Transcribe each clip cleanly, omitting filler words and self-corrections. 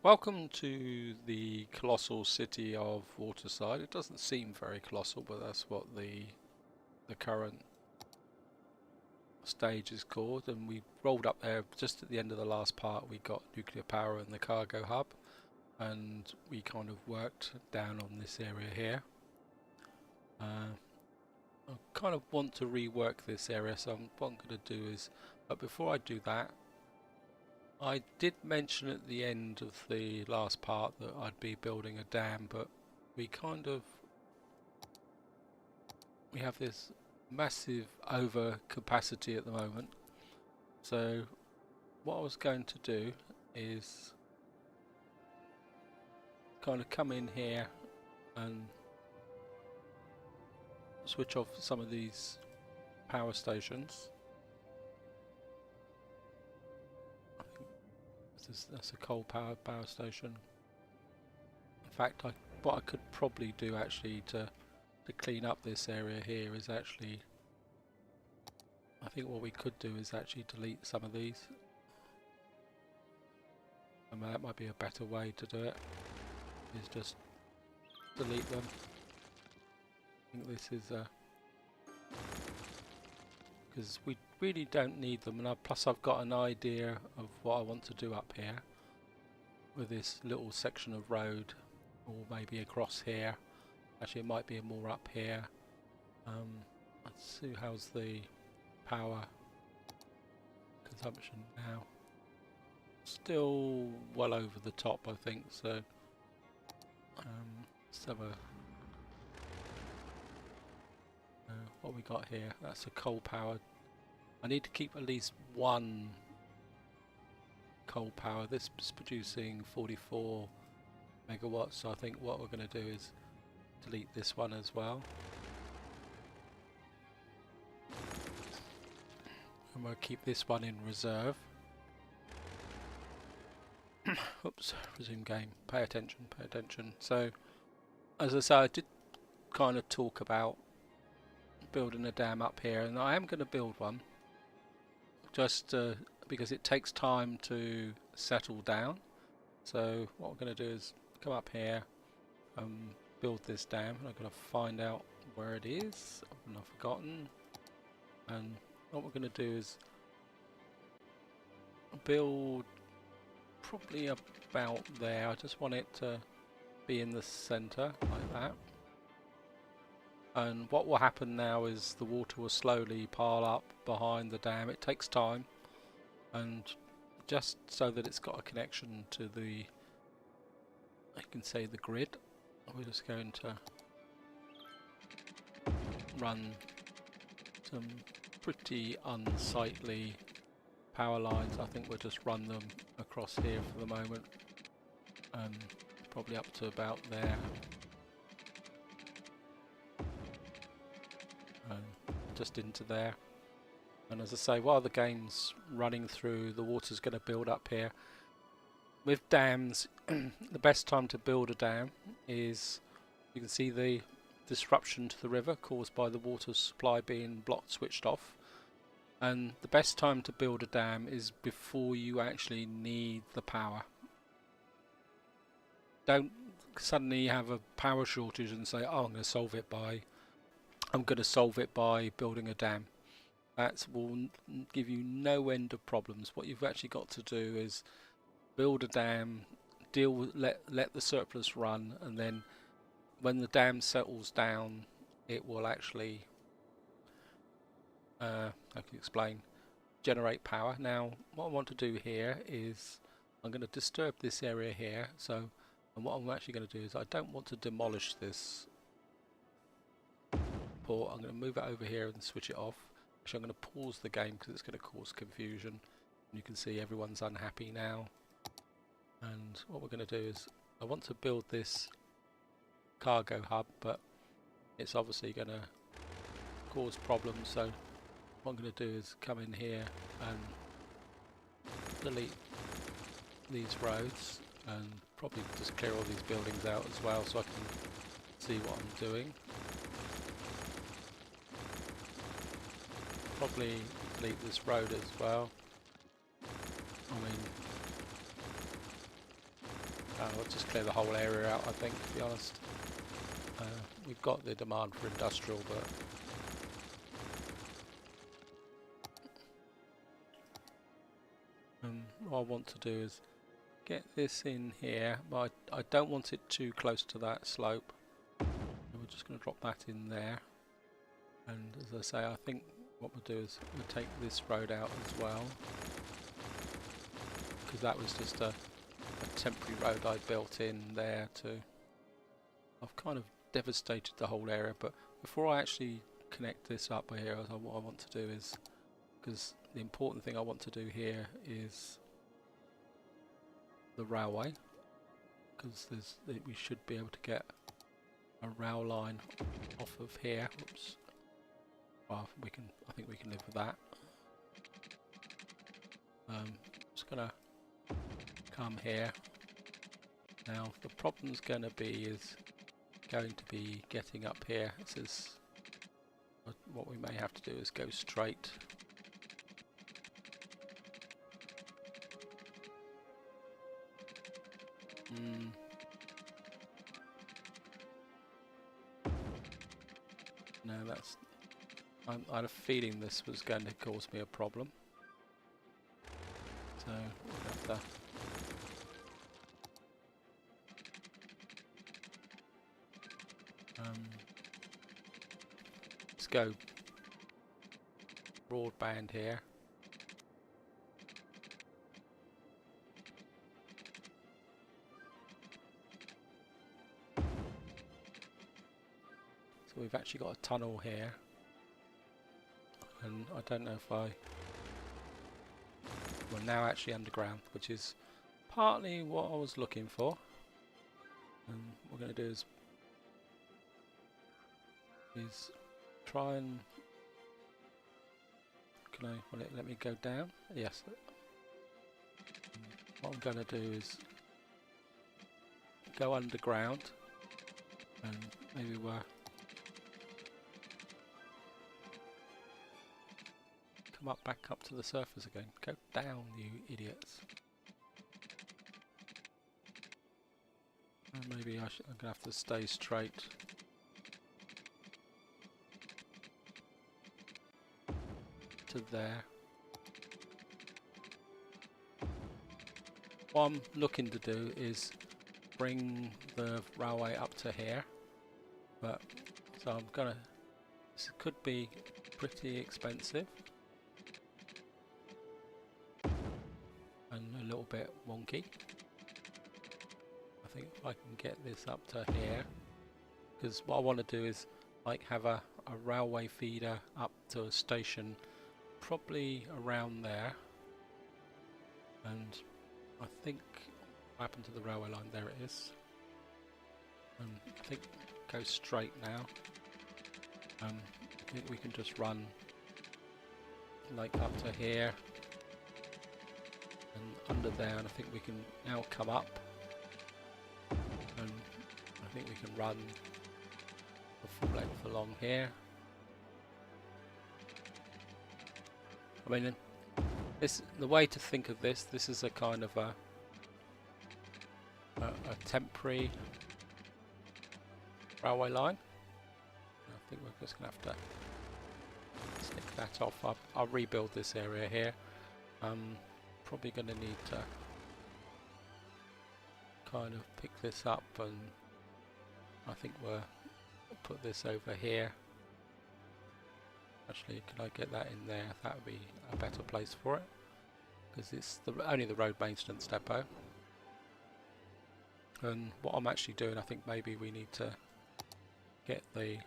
Welcome to the colossal city of Waterside. It doesn't seem very colossal, but that's what the current stage is called. And we rolled up there just at the end of the last part. We got nuclear power in the cargo hub, and we kind of worked down on this area here. I kind of want to rework this area, so what I'm going to do is, but before I do that, I did mention at the end of the last part that I'd be building a dam, but we have this massive overcapacity at the moment. So what I was going to do is kind of come in here and switch off some of these power stations. That's a coal-powered power station. In fact, what I could probably do actually to clean up this area here is actually, I think what we could do is actually delete some of these. I mean, that might be a better way to do it, is just delete them. I think this is because we really don't need them, and plus I've got an idea of what I want to do up here with this little section of road, or maybe across here. Actually, it might be more up here. Let's see, how's the power consumption now? Still well over the top, I think. So let's have a what we got here. That's a coal powered. I need to keep at least one coal power. This is producing 44 megawatts, so I think what we're going to do is delete this one as well. And we'll keep this one in reserve. Oops, resume game. Pay attention, pay attention. So, as I say, I did kind of talk about building a dam up here, and I am going to build one. Just because it takes time to settle down. So what we're going to do is come up here, build this dam, and I'm going to find out where it is. I've not forgotten. And what we're going to do is build probably about there. I just want it to be in the center like that. And what will happen now is the water will slowly pile up behind the dam. It takes time, and just so that it's got a connection to the, I can say, the grid, we're just going to run some pretty unsightly power lines. I think we'll just run them across here for the moment, probably up to about there. Just into there. And as I say, while the game's running through, the water's going to build up here. With dams, the best time to build a dam is, you can see the disruption to the river caused by the water supply being blocked, switched off. And the best time to build a dam is before you actually need the power. Don't suddenly have a power shortage and say, oh, I'm going to solve it by building a dam. That will give you no end of problems. What you've actually got to do is build a dam, let the surplus run, and then when the dam settles down, it will actually, I can explain, generate power. Now, what I want to do here is I'm going to disturb this area here. So, and what I'm actually going to do is I don't want to demolish this. I'm going to move it over here and switch it off. Actually, I'm going to pause the game because it's going to cause confusion. You can see everyone's unhappy now. And what we're going to do is, I want to build this cargo hub, but it's obviously going to cause problems. So what I'm going to do is come in here and delete these roads, and probably just clear all these buildings out as well so I can see what I'm doing. Probably delete this road as well. I mean, might just clear the whole area out, I think, to be honest. We've got the demand for industrial, but what I want to do is get this in here, but I don't want it too close to that slope. So we're just going to drop that in there. And as I say, I think what we'll do is we'll take this road out as well, because that was just a temporary road I built in there to... I've kind of devastated the whole area, but before I actually connect this up here, what I want to do is, because the important thing I want to do here is the railway, because we should be able to get a rail line off of here. Oops. Well, I think we can live with that. Just gonna come here. Now the problem's gonna be getting up here. This is what we may have to do is go straight. No, that's... I had a feeling this was going to cause me a problem. So we'll have to... let's go broadband here. So we've actually got a tunnel here, and I don't know if we're now actually underground, which is partly what I was looking for. And what we're going to do is try and... will it let me go down? Yes. What I'm going to do is go underground, and maybe we're... come back up to the surface again. Go down, you idiots. And maybe I'm going to have to stay straight. To there. What I'm looking to do is bring the railway up to here. But, so I'm gonna... this could be pretty expensive. And a little bit wonky. I think if I can get this up to here, because what I want to do is like have a railway feeder up to a station probably around there, and I think what happened to the railway line? There it is. I think go straight now. I think we can just run like up to here and under there, and I think we can now come up, and I think we can run the full length along here. I mean, the way to think of this is a kind of a temporary railway line. I think we're just going to have to stick that off. I'll rebuild this area here. Probably going to need to kind of pick this up, and I think we'll put this over here. Actually, can I get that in there? That would be a better place for it, because it's only the road maintenance depot. And what I'm actually doing, I think maybe we need to get the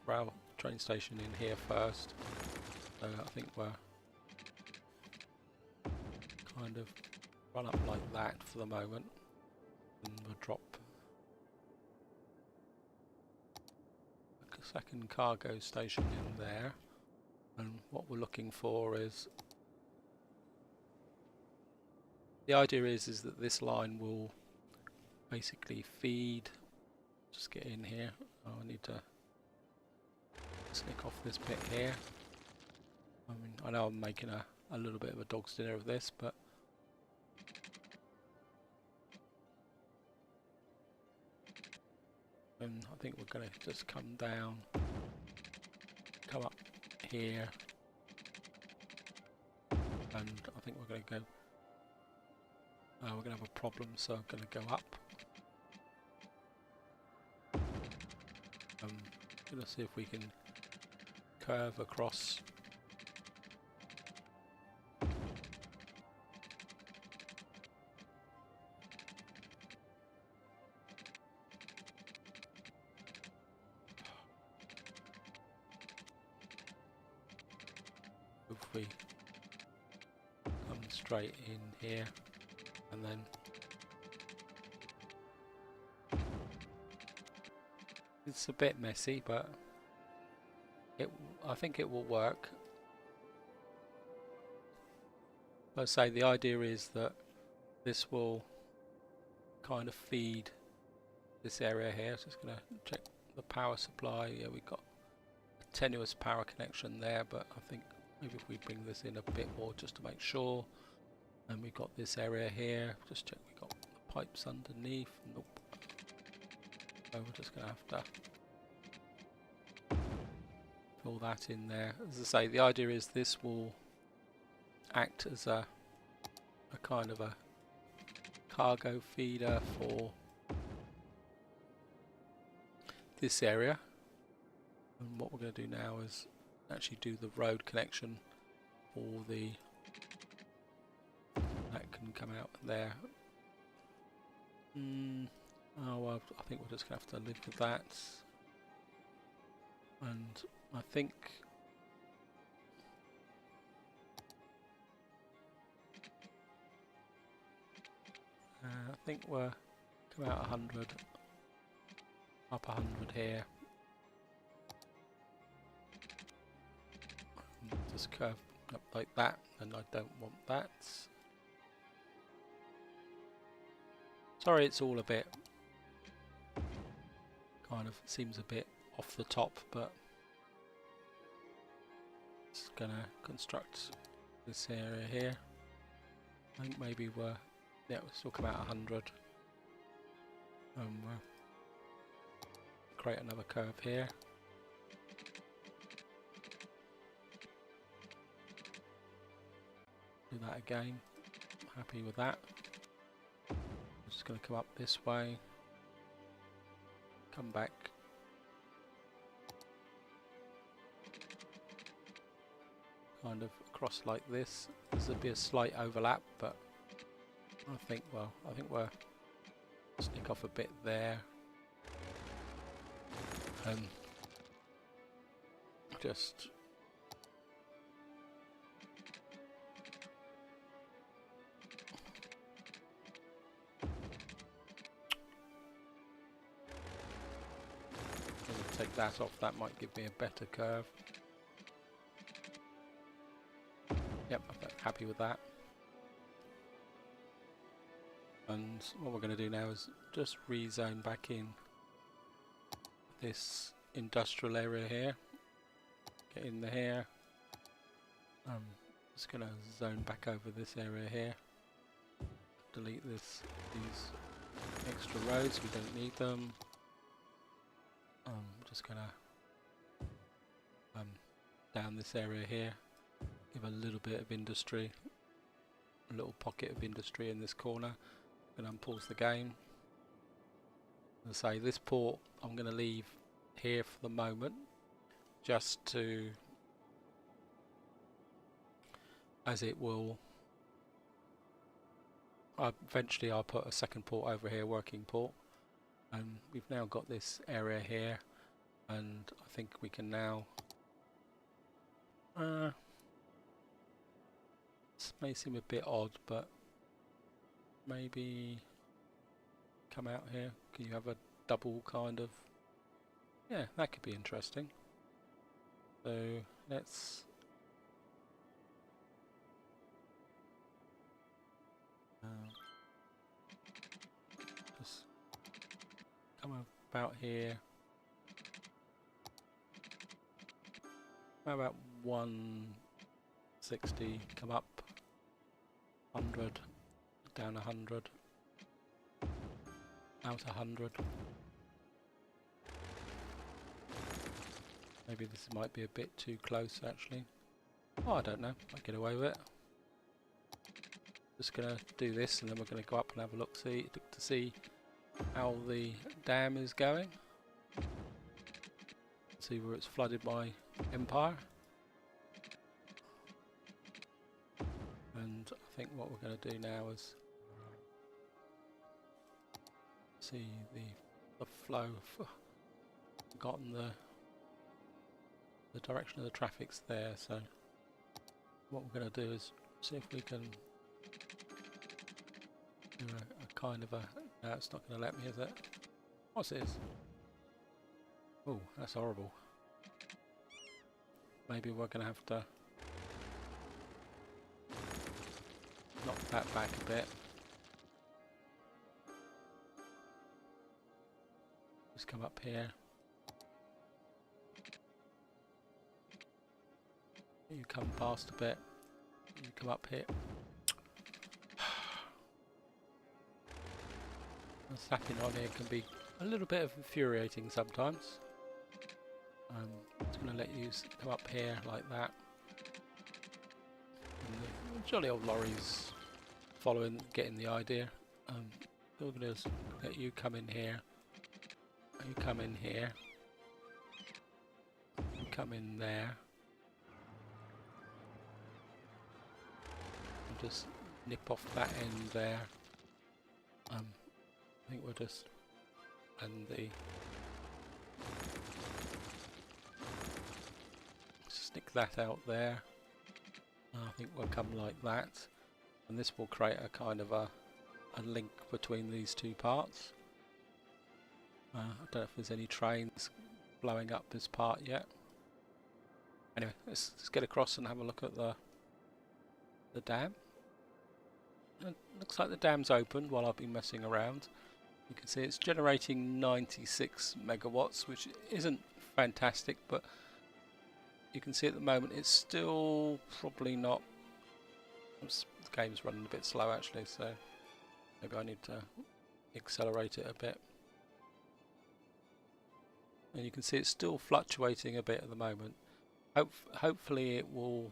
rail train station in here first. So I think we're kind of run up like that for the moment, and we'll drop a second cargo station in there. And what we're looking for is, the idea is that this line will basically feed. Just get in here. Oh, I need to snick off this bit here. I mean, I know I'm making a little bit of a dog's dinner of this, but And I think we're going to just come down, come up here, and I think we're going to go, we're going to have a problem, so I'm going to go up. I'm going to see if we can curve across. If we come straight in here and then it's a bit messy, but I think it will work. Let's say the idea is that this will kind of feed this area here. So it's going to check the power supply. Yeah, we've got a tenuous power connection there, but I think maybe if we bring this in a bit more just to make sure. And we've got this area here. Just check we've got the pipes underneath. Nope. So we're just going to have to fill that in there. As I say, the idea is this will act as a kind of a cargo feeder for this area. And what we're going to do now is actually do the road connection for the that can come out there. Oh well, I think we're just going to have to live with that. And I think we're come out 100, up 100 here. Just curve up like that, and I don't want that. Sorry, it's all a bit kind of seems a bit off the top, but it's gonna construct this area here. I think maybe we'll still come out 100. We'll create another curve here. Do that again. Happy with that. I'm just going to come up this way. Come back. Kind of across like this. There'll be a slight overlap, but I think we'll sneak off a bit there. And just take that off. That might give me a better curve. Yep, I'm happy with that. And what we're going to do now is just rezone back in this industrial area here. Get in here. Just going to zone back over this area here. Delete these extra roads, we don't need them. Just going to down this area here, give a little bit of industry, a little pocket of industry in this corner. I'm going to unpause the game. As I say, this port I'm going to leave here for the moment, just to, as it will, eventually I'll put a second port over here, working port. And we've now got this area here, and I think we can now this may seem a bit odd, but maybe come out here. Can you have a double kind of, yeah, that could be interesting. So let's just come about here. How about 160, come up 100, down 100, out 100. Maybe this might be a bit too close actually. Oh, I don't know. I'll get away with it. Just gonna do this and then we're gonna go up and have a look to see how the dam is going. See where it's flooded by Empire. And I think what we're going to do now is see the flow. Forgotten the direction of the traffic's there. So what we're going to do is see if we can do a kind of a. No, it's not going to let me, is it? What's this? Oh, that's horrible. Maybe we're going to have to knock that back a bit. Just come up here. You come past a bit. You come up here. The snapping on here can be a little bit infuriating sometimes. I'm just going to let you come up here like that. And the jolly old lorry's following, getting the idea. So we're going to let you come in here. You come in here. You come in there. And just nip off that end there. I think we'll just and the stick that out there. I think we'll come like that, and this will create a kind of a link between these two parts. I don't know if there's any trains blowing up this part yet. Anyway, let's get across and have a look at the dam. It looks like the dam's opened while I've been messing around. You can see it's generating 96 megawatts, which isn't fantastic, but you can see at the moment it's still probably not. The game's running a bit slow actually, so maybe I need to accelerate it a bit. And you can see it's still fluctuating a bit at the moment. Hopefully it will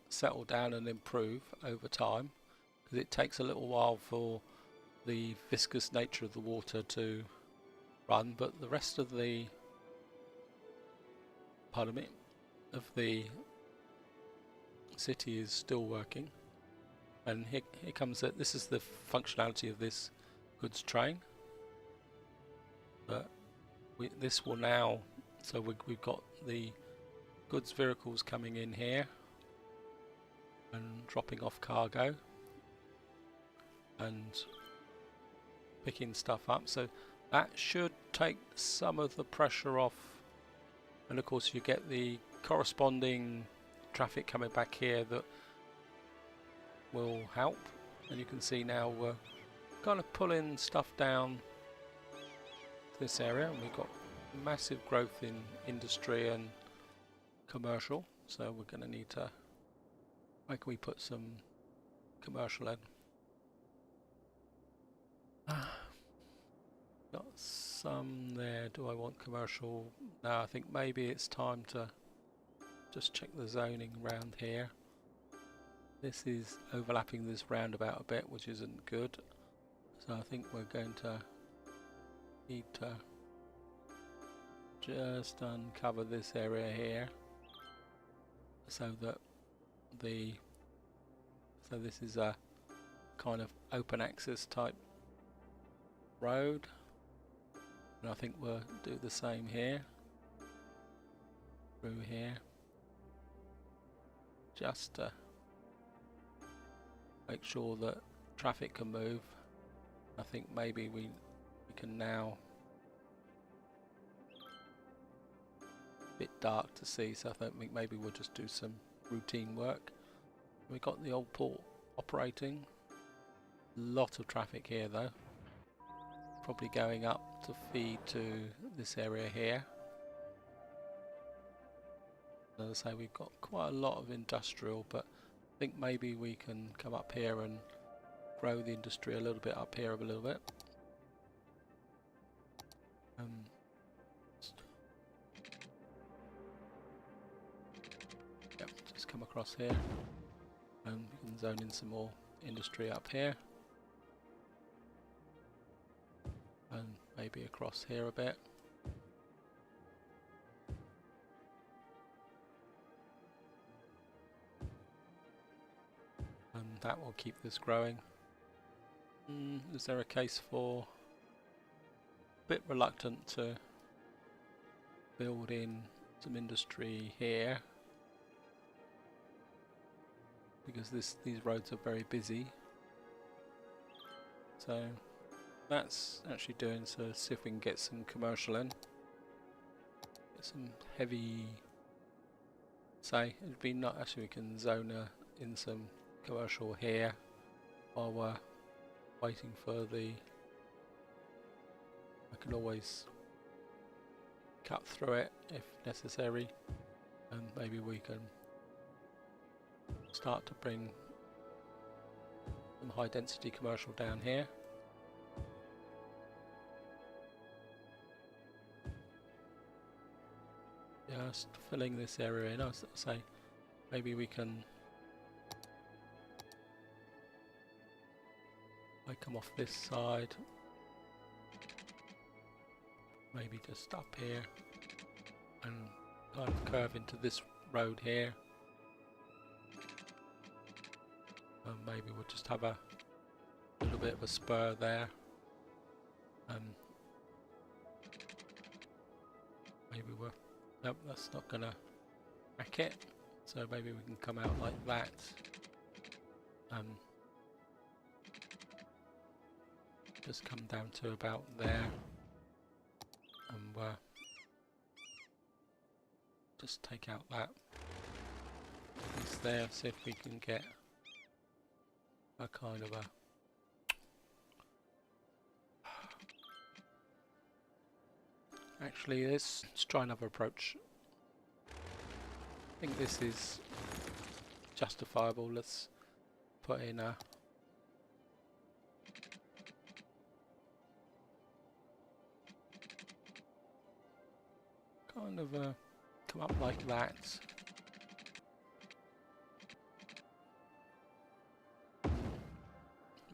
settle down and improve over time, because it takes a little while for the viscous nature of the water to run, but the rest of the of the city is still working. And here comes it. This is the functionality of this goods train. But this will now, so we've got the goods vehicles coming in here and dropping off cargo and picking stuff up, so that should take some of the pressure off, and of course you get the corresponding traffic coming back here that will help. And you can see now we're kind of pulling stuff down this area, and we've got massive growth in industry and commercial, so we're going to need to, where can we put some commercial in? Got some there. Do I want commercial? No, I think maybe it's time to just check the zoning around here. This is overlapping this roundabout a bit, which isn't good, so I think we're going to need to just uncover this area here, so that this is a kind of open access type road, and I think we'll do the same here through here, just to make sure that traffic can move. I think maybe we can now, a bit dark to see, so I think maybe we'll just do some routine work. We got the old port operating. Lot of traffic here though, probably going up to feed to this area here. As I say, we've got quite a lot of industrial, but I think maybe we can come up here and grow the industry a little bit up here a little bit. come across here, and we can zone in some more industry up here, and maybe across here a bit. And that will keep this growing. Is there a case for a bit reluctant to build in some industry here, because these roads are very busy. So that's actually doing, so see if we can get some commercial in. Get some heavy, say, it'd be not, actually we can zone in some commercial here while we're waiting for the, I can always cut through it if necessary, and maybe we can start to bring some high density commercial down here. Just filling this area in. I was say maybe we can, I come off this side, maybe just up here and kind of curve into this road here, and maybe we'll just have a little bit of a spur there, and maybe we're, nope, that's not gonna whack it, so maybe we can come out like that, just come down to about there, and just take out that piece there, see if we can get a kind of a actually let's try another approach. I think this is justifiable. Let's put in a kind of a, come up like that.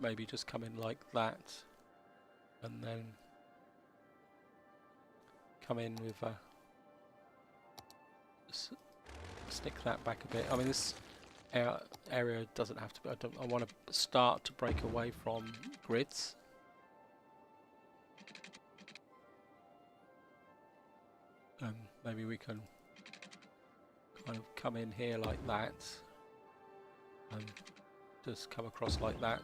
Maybe just come in like that, and then come in with a, stick that back a bit. I mean, this area doesn't have to be, I want to start to break away from grids. Maybe we can kind of come in here like that, and just come across like that.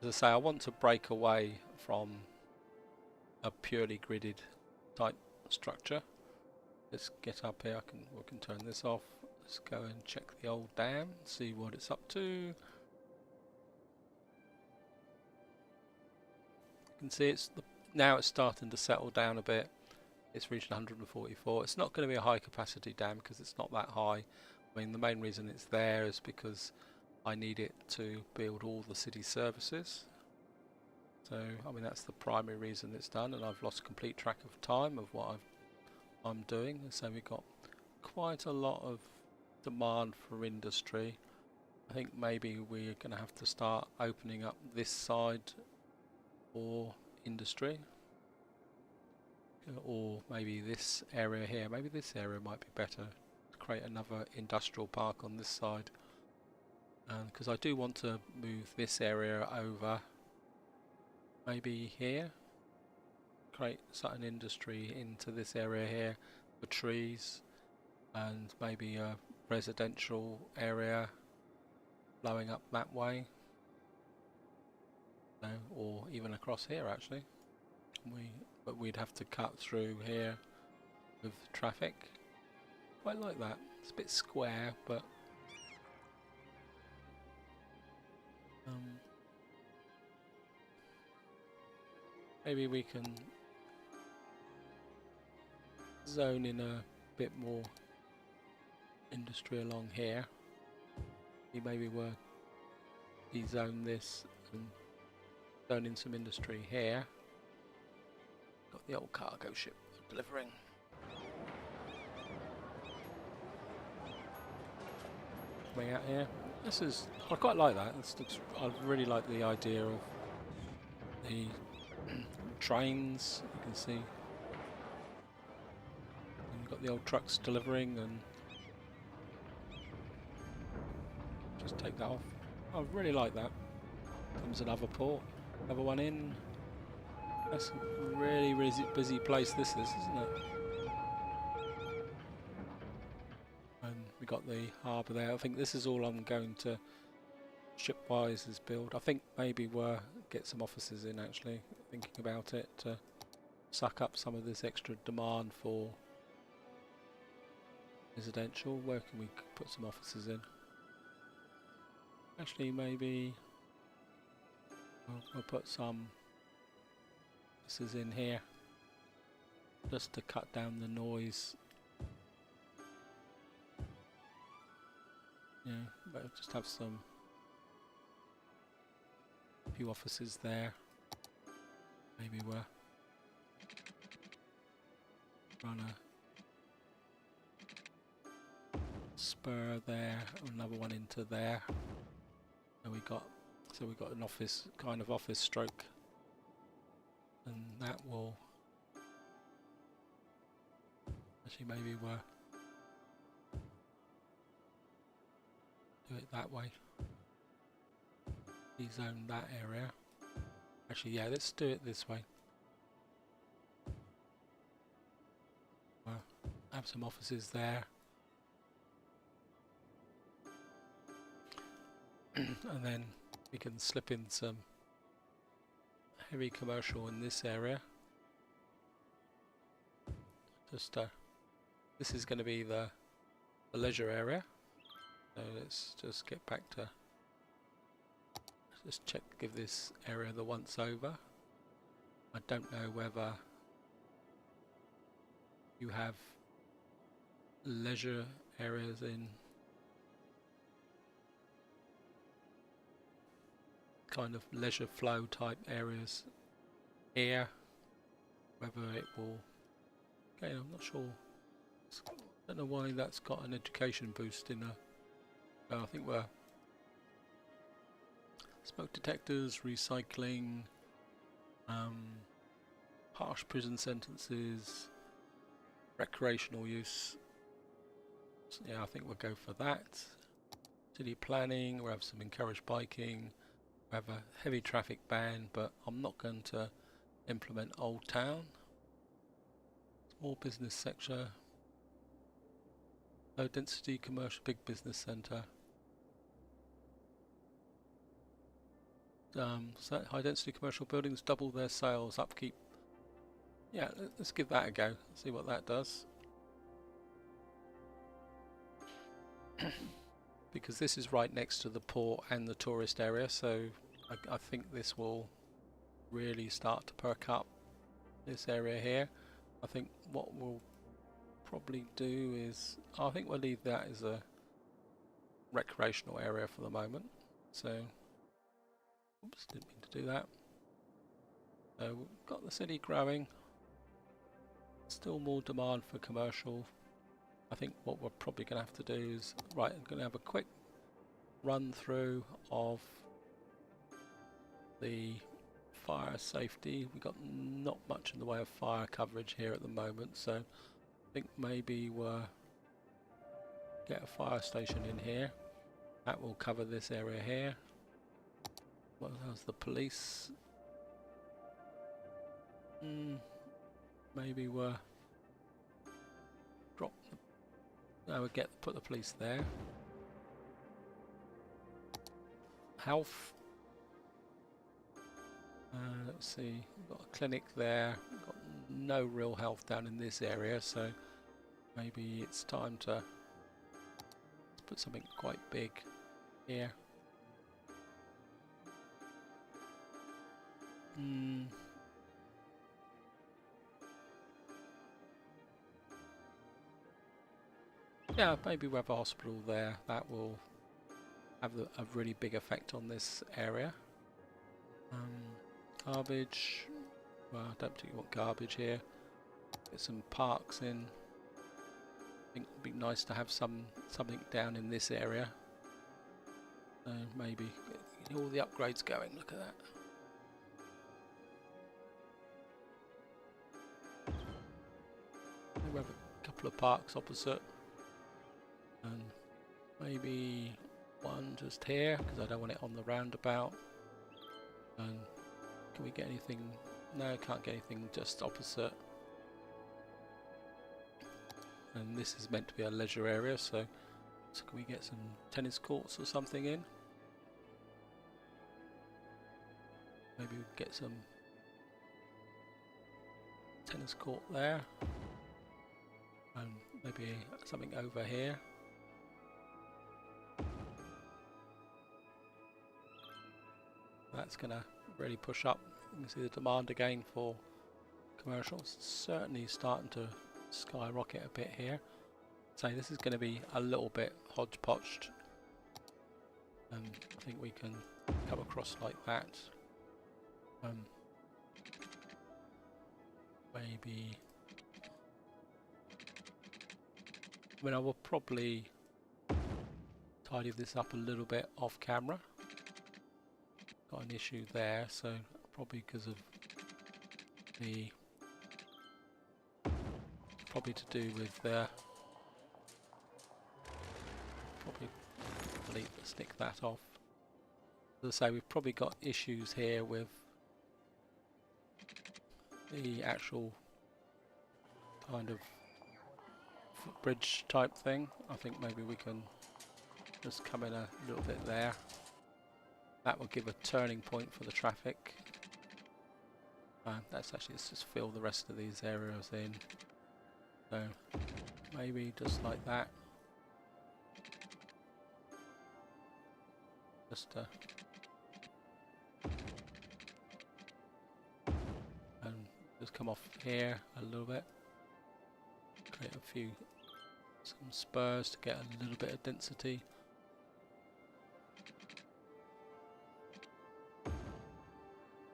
As I say, I want to break away from a purely gridded type structure. Let's get up here. We can turn this off. Let's go and check the old dam, see what it's up to. You can see now it's starting to settle down a bit. It's reached 144. It's not going to be a high capacity dam because it's not that high. I mean, the main reason it's there is because I need it to build all the city services. So, I mean, that's the primary reason it's done, and I've lost complete track of time of what I'm doing. So we've got quite a lot of demand for industry. I think maybe we're going to have to start opening up this side for industry. Or maybe this area here, maybe this area might be better to create another industrial park on this side, because I do want to move this area over maybe here, create certain industry into this area here for trees, and maybe a residential area blowing up that way, or even across here actually. But we'd have to cut through here with traffic. Quite like that. It's a bit square, but maybe we can zone in a bit more industry along here. Maybe we'll de-zone this and zone in some industry here. Got the old cargo ship delivering. coming out here. This is, I quite like that. I really like the idea of the trains. You can see you've got the old trucks delivering, and just take that off. I really like that. Comes another port, another one in. That's a really, really busy place this is, isn't it? And we got the harbour there. I think this is all I'm going to shipwise is build. I think maybe we'll get some offices in, actually, thinking about it, to suck up some of this extra demand for residential. Where can we put some offices in? Actually, maybe we'll put some offices in here just to cut down the noise. Yeah, but just have some few offices there. Maybe we'll run a spur there, another one into there. And we got an office, kind of office stroke, and that will actually maybe we'll do it that way. Rezone that area. Actually, yeah, let's do it this way. We'll have some offices there. And then we can slip in some heavy commercial in this area. Just this is going to be the leisure area. So let's just get back to, just check, give this area the once over. I don't know whether you have leisure areas in kind of leisure flow type areas here, whether it will, okay, I'm not sure. I don't know why that's got an education boost in a, I think we're smoke detectors, recycling, harsh prison sentences, recreational use. So yeah, I think we'll go for that. City planning, we'll have some encouraged biking. We have a heavy traffic ban, but I'm not going to implement Old Town. Small business sector, low density commercial big business centre. So high density commercial buildings double their sales, upkeep. Yeah, let's give that a go, see what that does. Because this is right next to the port and the tourist area, so I think this will really start to perk up this area here. I think what we'll probably do is, I think we'll leave that as a recreational area for the moment. So, oops, didn't mean to do that. So we've got the city growing, still more demand for commercial. I think what we're probably going to have to do is, right, I'm going to have a quick run through of the fire safety. We've got not much in the way of fire coverage here at the moment, so I think maybe we'll get a fire station in here. That will cover this area here. What else? The police. Maybe we'll drop the, no, we'll put the police there. Health. Let's see, we've got a clinic there. We've got no real health down in this area, so maybe it's time to put something quite big here. Yeah, maybe we have a hospital there. That will have a really big effect on this area. Garbage. Well, I don't particularly want garbage here. Get some parks in. I think it'd be nice to have something down in this area. maybe get all the upgrades going. Look at that. We have a couple of parks opposite, and maybe one just here because I don't want it on the roundabout. And can we get anything? No, can't get anything just opposite. And this is meant to be a leisure area, so can we get some tennis courts or something in? Maybe we get some tennis court there, and maybe something over here. That's going to really push up. You can see the demand again for commercials. It's certainly starting to skyrocket a bit here. So this is going to be a little bit hodgepodged. I think we can come across like that. Maybe. I mean, I will probably tidy this up a little bit off camera. Got an issue there, so probably because of the probably to do with probably stick that off. As I say, we've probably got issues here with the actual kind of footbridge type thing. I think maybe we can just come in a little bit there. That will give a turning point for the traffic. Let's just fill the rest of these areas in. So maybe just like that. Just and just come off here a little bit. Create some spurs to get a little bit of density.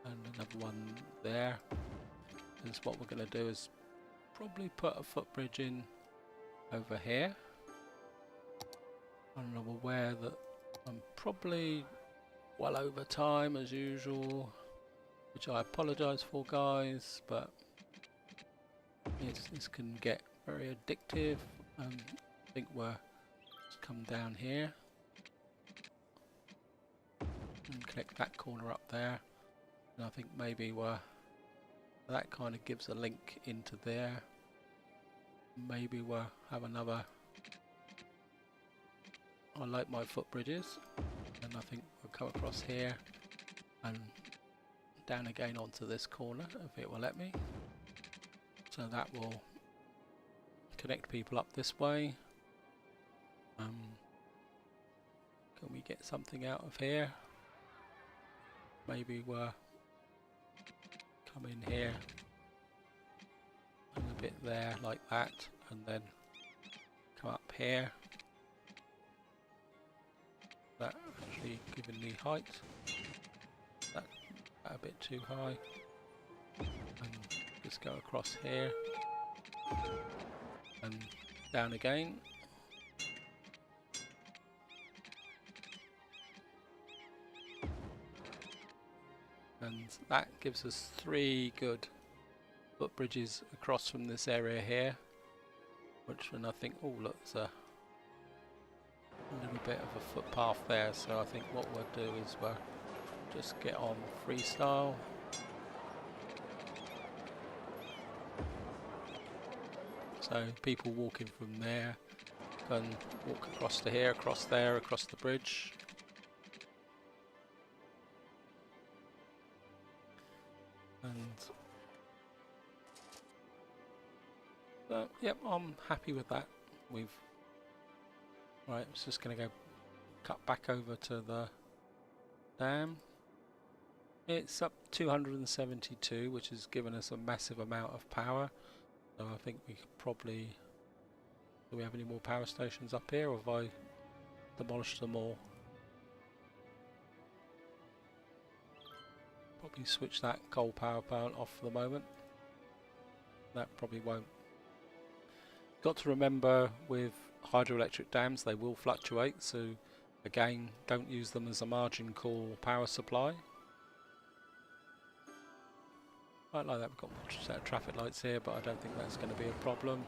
And another one there. And what we're going to do is probably put a footbridge in over here. And I'm aware that I'm probably well over time as usual, which I apologise for, guys, but this can get very addictive. I think we're just come down here and connect that corner up there. And I think maybe that kind of gives a link into there. Maybe we'll have another. I like my footbridges, and I think we'll come across here and down again onto this corner if it will let me. So that will connect people up this way. Can we get something out of here? Maybe we'll come in here and a bit there like that, and then come up here. That actually given the height. That a bit too high. And just go across here and down again. And that gives us 3 good footbridges across from this area here, which when I think, oh look, there's a little bit of a footpath there, so I think what we'll do is we'll just get on freestyle. So people walking from there can walk across to here, across there, across the bridge. And yep, I'm happy with that. Right, it's just going to go cut back over to the dam. It's up 272, which has given us a massive amount of power. So I think we could probably. Do we have any more power stations up here, or have I demolished them all? Probably switch that coal power plant off for the moment. That probably won't. Got to remember with hydroelectric dams, they will fluctuate, so Again, don't use them as a margin call power supply. Right, like that, we've got a set of traffic lights here, but I don't think that's going to be a problem.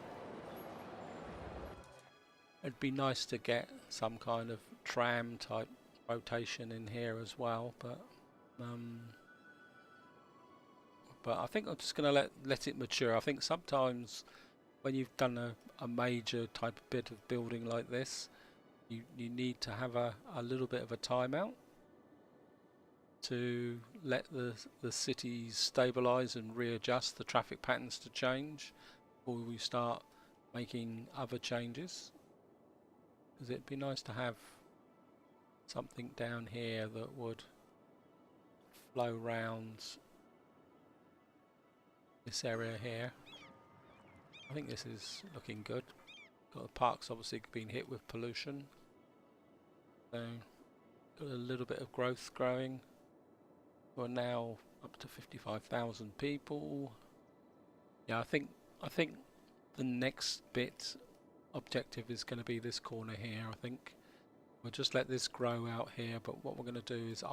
It'd be nice to get some kind of tram type rotation in here as well, but I think I'm just going to let it mature. I think sometimes when you've done a major type of bit of building like this, you need to have a little bit of a timeout to let the cities stabilize and readjust the traffic patterns to change before we start making other changes. Because it'd be nice to have something down here that would flow round this area here. I think this is looking good. Got the parks obviously been hit with pollution, so got a little bit of growth growing. We're now up to 55,000 people. Yeah, I think the next bit objective is going to be this corner here. I think we'll just let this grow out here, but what we're going to do is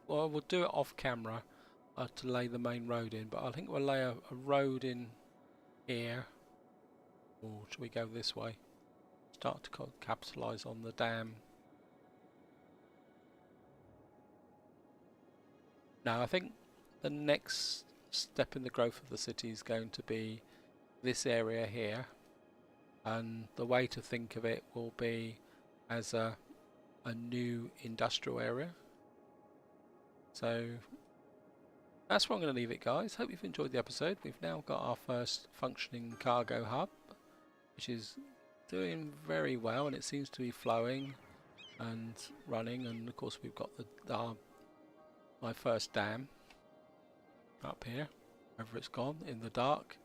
we'll do it off camera to lay the main road in, but I think we'll lay a road in here. Or should we go this way? Start to capitalise on the dam. Now I think the next step in the growth of the city is going to be this area here, and the way to think of it will be as a new industrial area. So that's where I'm going to leave it, guys. Hope you've enjoyed the episode. We've now got our first functioning cargo hub, which is doing very well, and it seems to be flowing and running. And of course we've got my first dam up here, wherever it's gone in the dark.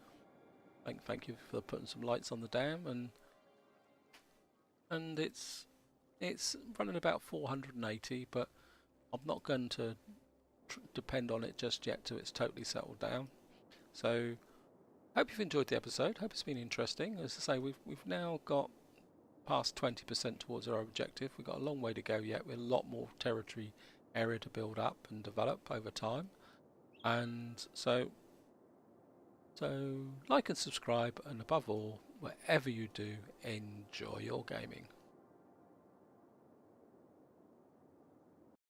Thank you for putting some lights on the dam, and it's running about 480, but I'm not going to depend on it just yet till it's totally settled down. So hope you've enjoyed the episode. Hope it's been interesting. As I say, we've now got past 20% towards our objective. We've got a long way to go yet, with a lot more territory area to build up and develop over time. And so like and subscribe, and above all, whatever you do, enjoy your gaming.